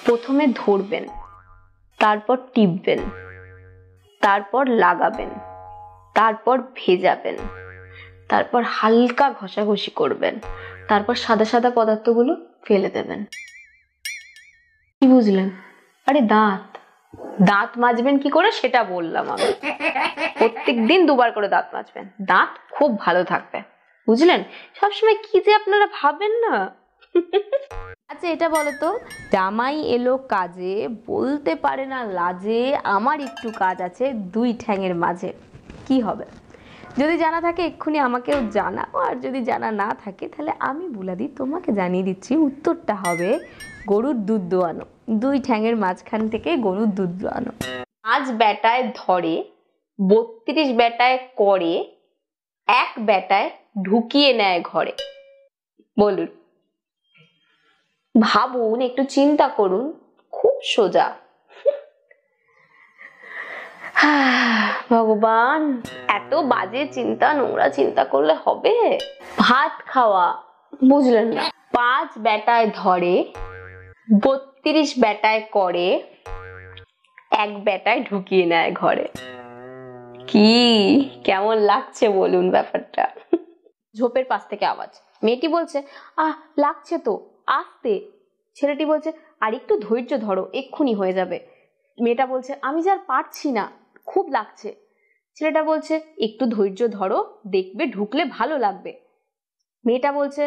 প্রথমে ধরবেন, তারপর টিপবেন, তারপর লাগাবেন, তারপর ভেজাবেন, তারপর হালকা ঘষাঘষি করবেন, তারপর সাদা সাদা পদার্থগুলো ফেলে দেবেন। কি বুঝলেন? আরে দাঁত দাঁত মাজবেন কি করে সেটা বললাম আমি। প্রত্যেকদিন 2 বার করে দাঁত মাজবেন, দাঁত খুব ভালো থাকবে, বুঝলেন? সবসময় কি যে আপনারা ভাবেন না। আচ্ছা এটা বলো তো, জামাই এলো কাজে, বলতে পারে না লাজে, আমার একটু কাজ আছে 2 ঠ্যাঙের মাঝে, কি হবে? যদি জানা থাকে এক্ষুনি আমাকেও জানাও, আর যদি জানা না থাকে তাহলে আমি বলে দিই, তোমাকে জানিয়ে দিচ্ছি। উত্তরটা হবে গরুর দুধ দোয়ানো। 2 ঠ্যাঙের মাঝখান থেকে গরুর দুধ দোয়ানো। 5 বেটায় ধরে, 32 বেটায় করে, 1 বেটায় ঢুকিয়ে নেয় ঘরে। বলুন, ভাবুন, একটু চিন্তা করুন, খুব সোজা। ভগবান, এত বাজে চিন্তা, নোংরা চিন্তা করলে হবে? ভাত খাওয়া, বুঝলেন না? 5 বেটায় ধরে, 32 বেটায় করে, 1 বেটায় ঢুকিয়ে নেয় ঘরে। কি কেমন লাগছে বলুন ব্যাপারটা? ঝোপের পাশ থেকে আওয়াজ। মেয়েটি বলছে, আহ লাগছে তো, আস্তে। ছেলেটি বলছে, আর একটু ধৈর্য ধরো, এক্ষুনি হয়ে যাবে। মেয়েটা বলছে, আমি যে আর পারছি না, খুব লাগছে। ছেলেটা বলছে, একটু ধৈর্য ধরো, দেখবে ঢুকলে ভালো লাগবে। মেয়েটা বলছে,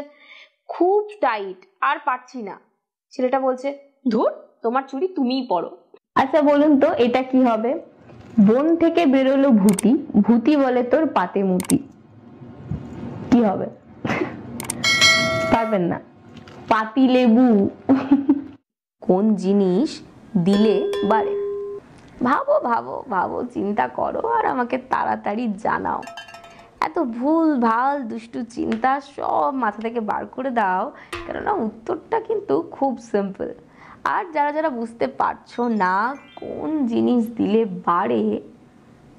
খুব টাইট, আর পারছি না। ছেলেটা বলছে, ধুর, তোমার চুড়ি তুমিই পরো। আচ্ছা বলুন তো এটা কি হবে? বন থেকে বেরোলো ভূতি, ভূতি বলে তোর পাতে মুতি। কি হবে? পারবেন না? পাতি লেবু। কোন জিনিস দিলে বাড়ে? ভাবো ভাবো ভাবো, চিন্তা করো, আর আমাকে তাড়াতাড়ি জানাও। এত ভুল ভাল দুষ্টু চিন্তা সব মাথা থেকে বার করে দাও, কেননা উত্তরটা কিন্তু খুব সিম্পল। আর যারা যারা বুঝতে পারছো না কোন জিনিস দিলে বাড়ে,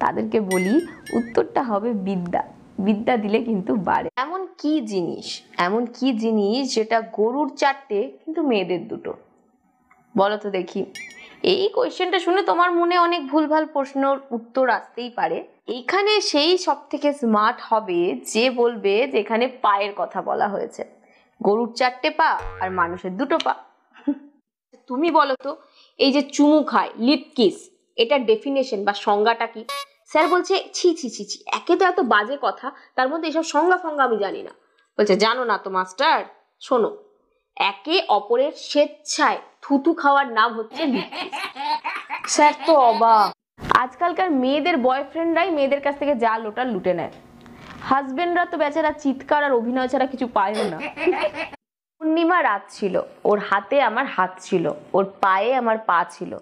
তাদেরকে বলি উত্তরটা হবে বিদ্যা। বিদ্যা দিলে কিন্তু বাড়ে। এমন কি জিনিস, এমন কি জিনিস যেটা গরুর 4টে কিন্তু মেয়েদের 2টো? বলো তো দেখি। এই কোয়েশ্চেনটা শুনে তোমার মনে অনেক ভুলভাল প্রশ্নর উত্তর আসতেই পারে। এইখানে সেই সব থেকে স্মার্ট হবে যে বলবে যে এখানে পায়ের কথা বলা হয়েছে। গরুর 4টে পা আর মানুষের 2টো পা। তুমি বলো তো, এই যে চুমু খায়, লিপ কিস, এটার ডেফিনেশন বা সংজ্ঞাটা কি? স্যার বলছে, ছি ছি ছি ছি, একে তো এত বাজে কথা, তার মধ্যে এসব সংজ্ঞা ফঙ্গা আমি জানি না। বলছে, জানো না তো মাস্টার? শোনো, একে অপরের স্বেচ্ছায় থুতু খাওয়ার নাম হচ্ছে লিপ কিস। স্যার তো অবাক। আজকালকার মেয়েদের বয়ফ্রেন্ডরাই মেয়েদের কাছ থেকে যা লোটার লুটে নেয়, হাজবেন্ডরা তো বেচারা চিৎকার আর অভিনয় ছাড়া কিছু পায়ও না। পূর্ণিমা রাত ছিল, ওর হাতে আমার হাত ছিল, ওর পায়ে আমার পা ছিল,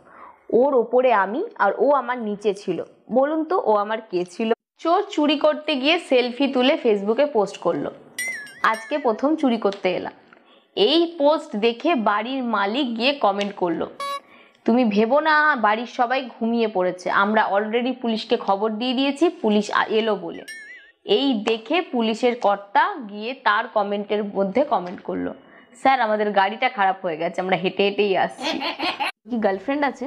ওর ওপরে আমি আর ও আমার নিচে ছিল। বলুন তো ও আমার কে ছিল? চোর চুরি করতে গিয়ে সেলফি তুলে ফেসবুকে পোস্ট করলো, আজকে প্রথম চুরি করতে এলাম। এই পোস্ট দেখে বাড়ির মালিক গিয়ে কমেন্ট করলো, তুমি ভেবো না বাড়ির সবাই ঘুমিয়ে পড়েছে, আমরা অলরেডি পুলিশকে খবর দিয়ে দিয়েছি, পুলিশ এলো বলে। এই দেখে পুলিশের কর্তা গিয়ে তার কমেন্টের মধ্যে কমেন্ট করলো, স্যার আমাদের গাড়িটা খারাপ হয়ে গেছে, আমরা হেঁটে হেঁটেই আসছি। কি গার্লফ্রেন্ড আছে?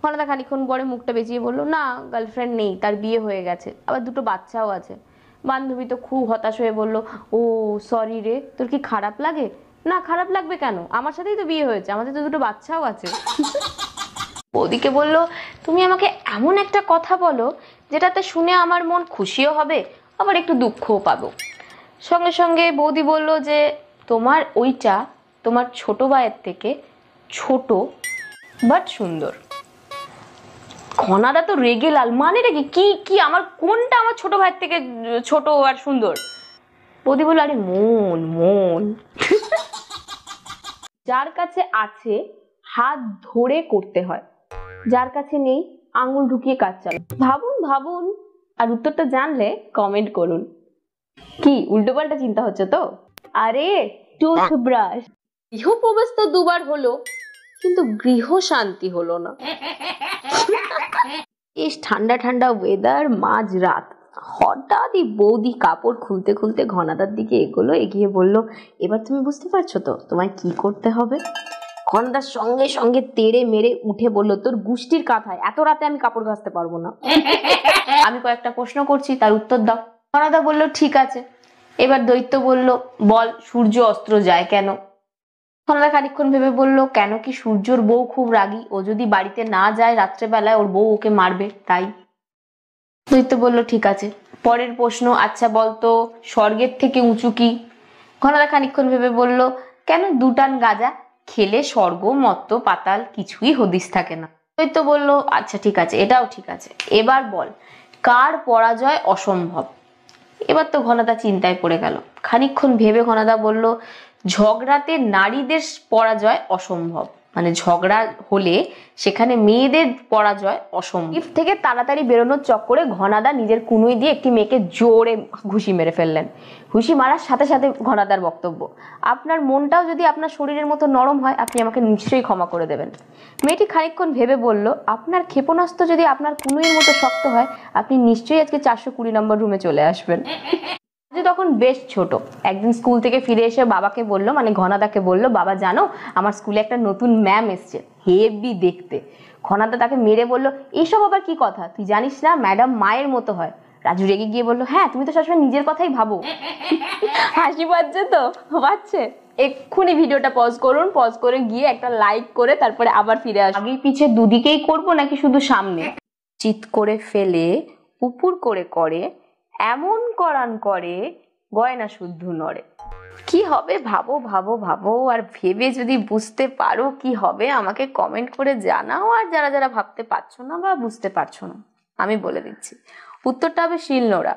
ঘনাদা খানিক্ষণ পরে মুখটা বেঁচিয়ে বললো, না গার্লফ্রেন্ড নেই, তার বিয়ে হয়ে গেছে, আবার 2টো বাচ্চাও আছে। বান্ধবী তো খুব হতাশ হয়ে বলল, ও সরি রে, তোর কি খারাপ লাগে? না খারাপ লাগবে কেন, আমার সাথেই তো বিয়ে হয়েছে, আমাদের তো 2টো বাচ্চাও আছে। বৌদিকে বলল, তুমি আমাকে এমন একটা কথা বলো যেটাতে শুনে আমার মন খুশিও হবে আবার একটু দুঃখও পাবো। সঙ্গে সঙ্গে বৌদি বলল যে, তোমার ওইটা তোমার ছোট ভাইয়ের থেকে ছোট বাট সুন্দর। ঘনাদা তো রেগে লাল, মানে রেগে কি কি আমার কোনটা আমার ছোট ভাইয়ের থেকে ছোট আর সুন্দর? বৌদি বলল, আরে মন মন। যার কাছে আছে হাত ধরে করতে হয়, যার কাছে নেই আঙুল ঢুকিয়ে কাজ চালায়। ভাবুন ভাবুন, আর উত্তরটা জানলে কমেন্ট করুন। কি উল্টোপাল্টা চিন্তা হচ্ছে তো? আরে টুথব্রাশ। গৃহপ্রবেশ তো 2 বার হলো, কিন্তু গৃহ শান্তি হলো না। বেশ ঠান্ডা ঠান্ডা ওয়েদার, মাঝ রাত, হঠাৎই বৌদি কাপড় খুলতে খুলতে ঘনাদার দিকে এগোলো, এগিয়ে বলল, এবার তুমি বুঝতে পারছো তো তোমায় কি করতে হবে? ঘনাদার সঙ্গে সঙ্গে তেড়ে মেরে উঠে বলল, তোর গুষ্টির কাঁথায়, এত রাতে আমি কাপড় কাচতে পারবো না। আমি কয়েকটা প্রশ্ন করছি, তার উত্তর দাও। ঘনাদা বলল ঠিক আছে। এবার দৈত্য বলল, বল সূর্য অস্ত যায় কেন? ঘনাদা খানিকক্ষণ ভেবে বলল, কেন কি সূর্যর বউ খুব রাগী, ও যদি বাড়িতে না যায় রাত্রেবেলায় ওর বউ ওকে মারবে, তাই। দৈত্য বলল ঠিক আছে। পরের প্রশ্ন, আচ্ছা বলতো স্বর্গের থেকে উঁচু কি? ঘনাদা খানিকক্ষণ ভেবে বলল, কেন দুটান গাঁজা, খেলে স্বর্গ মর্ত পাতাল কিছুই হদিস থাকে না। দৈত্য বলল আচ্ছা ঠিক আছে, এটাও ঠিক আছে। এবার বল কার পরাজয় অসম্ভব? এবার তো ঘনাদা চিন্তায় পড়ে গেল। খানিকক্ষণ ভেবে ঘনাদা বলল, ঝগড়াতে নারীদের পরাজয় অসম্ভব, মানে ঝগড়া হলে সেখানে মেয়েদের পরাজয় অসম্ভব। লিফট থেকে তাড়াতাড়ি বেরোনোর চক্করে ঘনাদা নিজের কুনুই দিয়ে একটি মেয়েকে জোরে ঘুষি মেরে ফেললেন। ঘুষি মারার সাথে সাথে ঘনাদার বক্তব্য, আপনার মনটাও যদি আপনার শরীরের মতো নরম হয়, আপনি আমাকে নিশ্চয়ই ক্ষমা করে দেবেন। মেয়েটি খানিকক্ষণ ভেবে বলল, আপনার ক্ষেপণাস্ত্র যদি আপনার কুনুইয়ের মতো শক্ত হয়, আপনি নিশ্চয়ই আজকে 420 নম্বর রুমে চলে আসবেন। তখন বেশ ছোট, একদিন স্কুল থেকে ফিরে এসে বাবাকে বলল, মানে ঘনাদাকে বলল, বাবা জানো আমার স্কুলে একটা নতুন ম্যাম এসছে, হেভি দেখতে। ঘনাদা তাকে মেরে বলল, এইসব আবার কি কথা, তুই জানিস না ম্যাডাম মায়ের মতো হয়। রাজু রেগে গিয়ে বলল, হ্যাঁ তুমি তো সবসময় নিজের কথাই ভাবো। হাসি পাচ্ছে তো? পাচ্ছে? এক্ষুনি ভিডিওটা পজ করুন, পজ করে গিয়ে একটা লাইক করে তারপরে আবার ফিরে আসুন। আগে পিছে দুদিকেই করবো নাকি শুধু সামনে? চিৎ করে ফেলে উপুর করে করে এমন করান করে গয়না শুদ্ধ নড়ে। কি হবে ভাবো ভাবো ভাবো, আর ভেবে যদি বুঝতে পারো কি হবে আমাকে কমেন্ট করে জানাও। আর যারা যারা ভাবতে পারছো না বা বুঝতে পারছো না, আমি বলে দিচ্ছি উত্তরটা হবে শিলনোড়া।